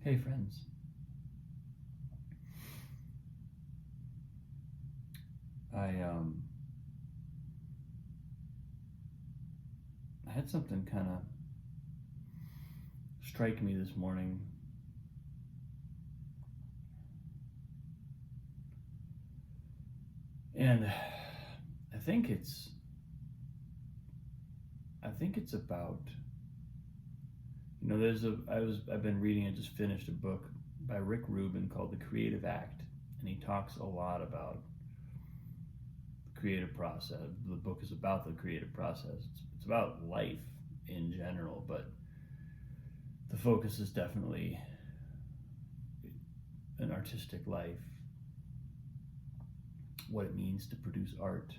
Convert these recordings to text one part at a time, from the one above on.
Hey friends. I had something kind of strike me this morning. And I think it's about, I've been reading and just finished a book by Rick Rubin called The Creative Act, and he talks a lot about the creative process. The book is about the creative process. It's about life in general, but the focus is definitely an artistic life, what it means to produce art.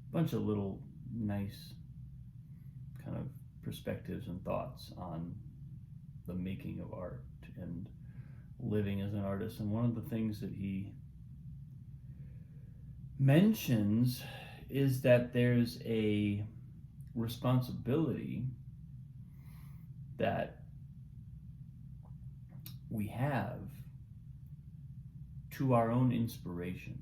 A bunch of little nice kind of perspectives and thoughts on the making of art and living as an artist. And one of the things that he mentions is that there's a responsibility that we have to our own inspiration.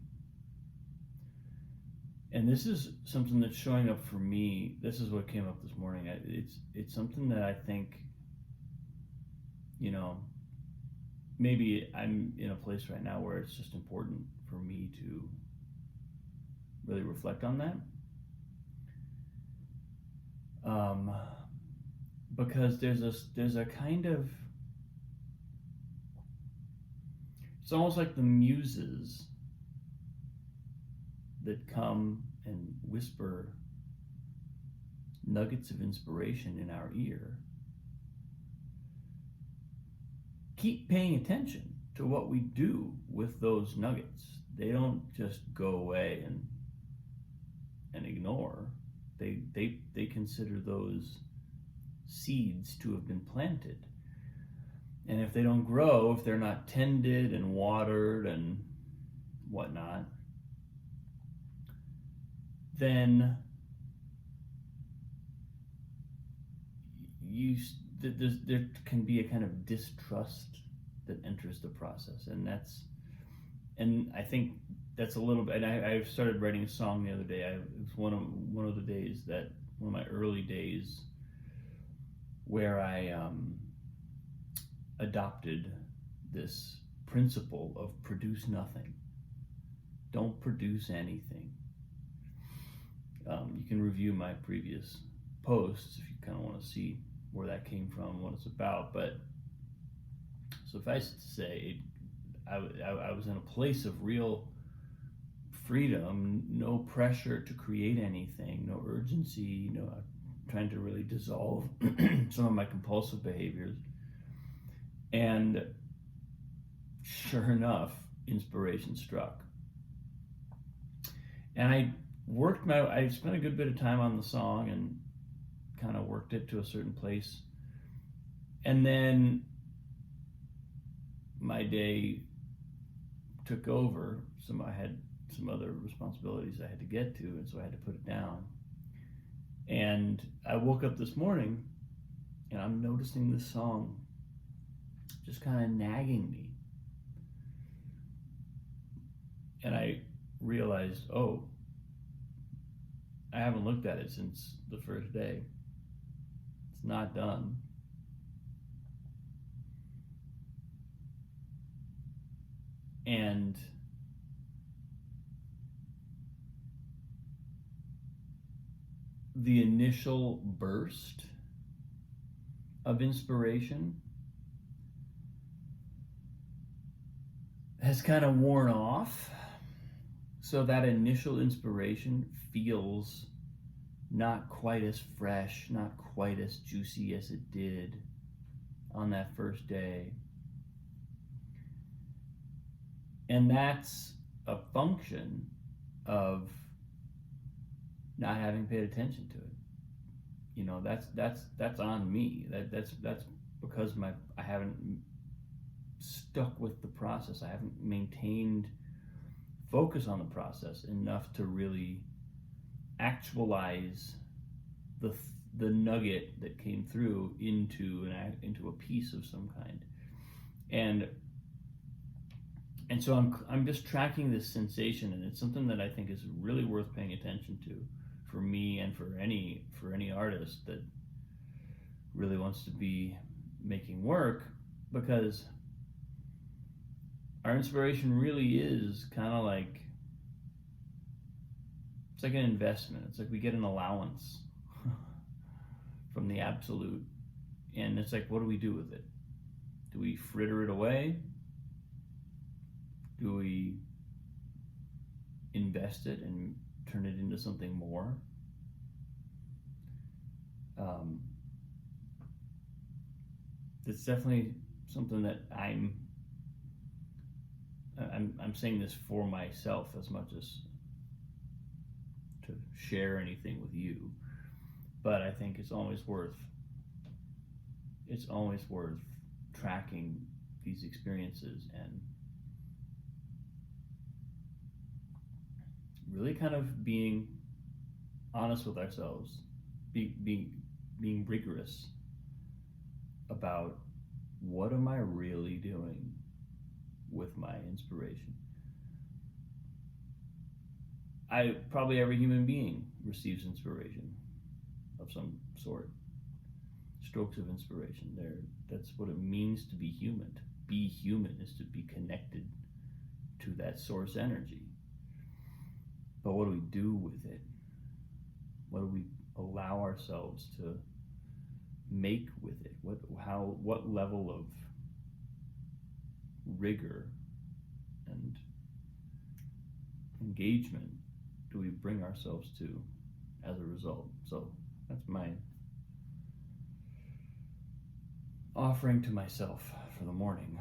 And this is something that's showing up for me. This is what came up this morning. It's something that I think, maybe I'm in a place right now where it's just important for me to really reflect on that. Because there's a kind of, it's almost like the muses that come and whisper nuggets of inspiration in our ear. Keep paying attention to what we do with those nuggets. They don't just go away and ignore. They consider those seeds to have been planted. And if they don't grow, if they're not tended and watered and whatnot, then there can be a kind of distrust that enters the process, and I think that's a little bit. And I started writing a song the other day. It was one of the days that one of my early days where I adopted this principle of produce nothing. Don't produce anything. You can review my previous posts if you kind of want to see where that came from, what it's about. But suffice it to say, I was in a place of real freedom, no pressure to create anything, no urgency, trying to really dissolve some of my compulsive behaviors. And sure enough, inspiration struck. And I spent a good bit of time on the song and kind of worked it to a certain place. And then my day took over. I had some other responsibilities I had to get to, and so I had to put it down. And I woke up this morning and I'm noticing this song just kind of nagging me. And I realized, I haven't looked at it since the first day. It's not done. And the initial burst of inspiration has kind of worn off. So that initial inspiration feels not quite as fresh, not quite as juicy as it did on that first day. And that's a function of not having paid attention to it. That's on me. That's because I haven't stuck with the process. I haven't maintained focus on the process enough to really actualize the nugget that came through into a piece of some kind. And so I'm just tracking this sensation, and it's something that I think is really worth paying attention to for me and for any artist that really wants to be making work, because our inspiration really is kind of like, it's like an investment. It's like we get an allowance from the absolute, and it's like, what do we do with it? Do we fritter it away? Do we invest it and turn it into something more? It's definitely something that I'm saying this for myself as much as to share anything with you, but I think it's always worth tracking these experiences and really kind of being honest with ourselves, being rigorous about what am I really doing with my inspiration. Probably every human being receives inspiration of some sort, strokes of inspiration. That's what it means to be human. To be human is to be connected to that source energy. But what do we do with it? What do we allow ourselves to make with it? What level of rigor and engagement do we bring ourselves to as a result? So that's my offering to myself for the morning.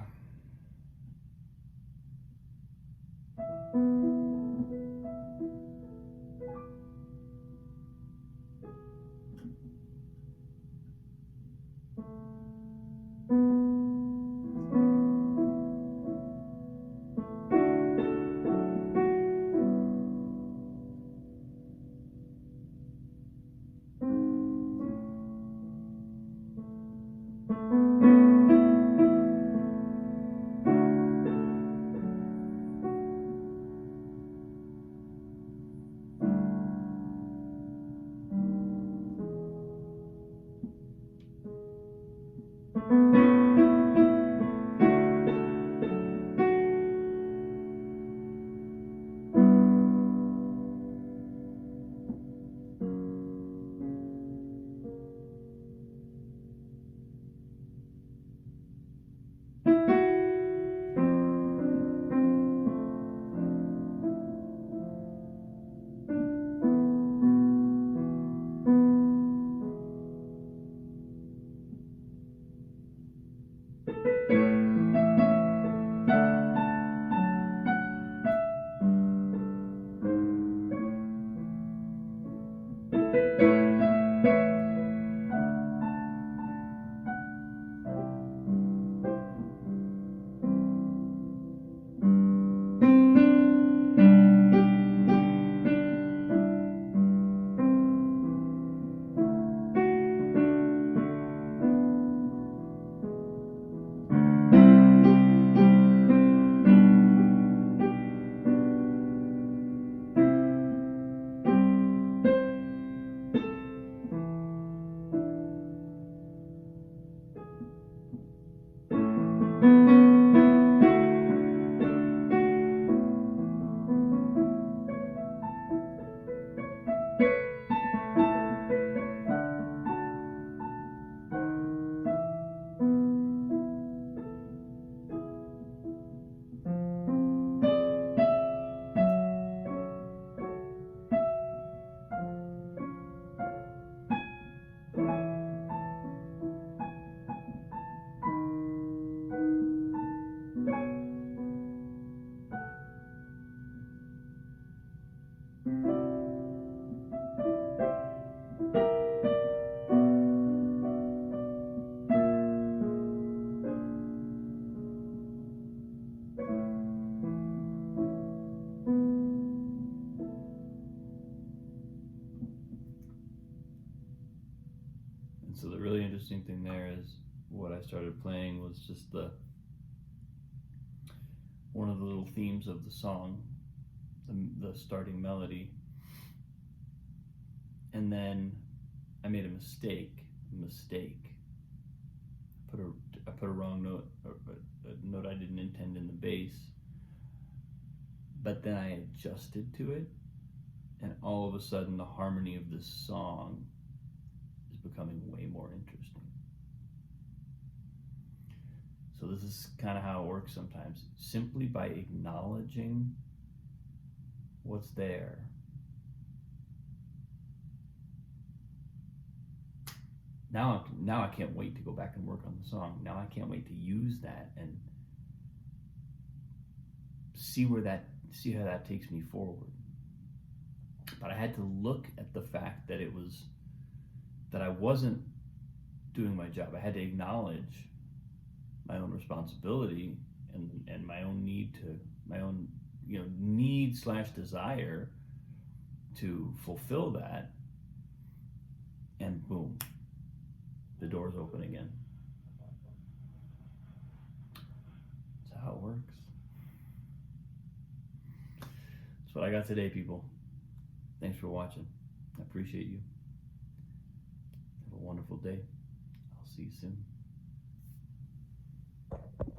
started playing was just one of the little themes of the song, the starting melody. And then I made a mistake. I put a wrong note, a note I didn't intend in the bass. But then I adjusted to it, and all of a sudden the harmony of this song is becoming way more interesting. So this is kind of how it works sometimes. Simply by acknowledging what's there, now I can't wait to go back and work on the song. Now I can't wait to use that and see how that takes me forward. But I had to look at the fact that I wasn't doing my job. I had to acknowledge my own responsibility and my own need/desire to fulfill that, and boom, the door's open again. That's how it works. That's what I got today, people. Thanks for watching. I appreciate you. Have a wonderful day. I'll see you soon.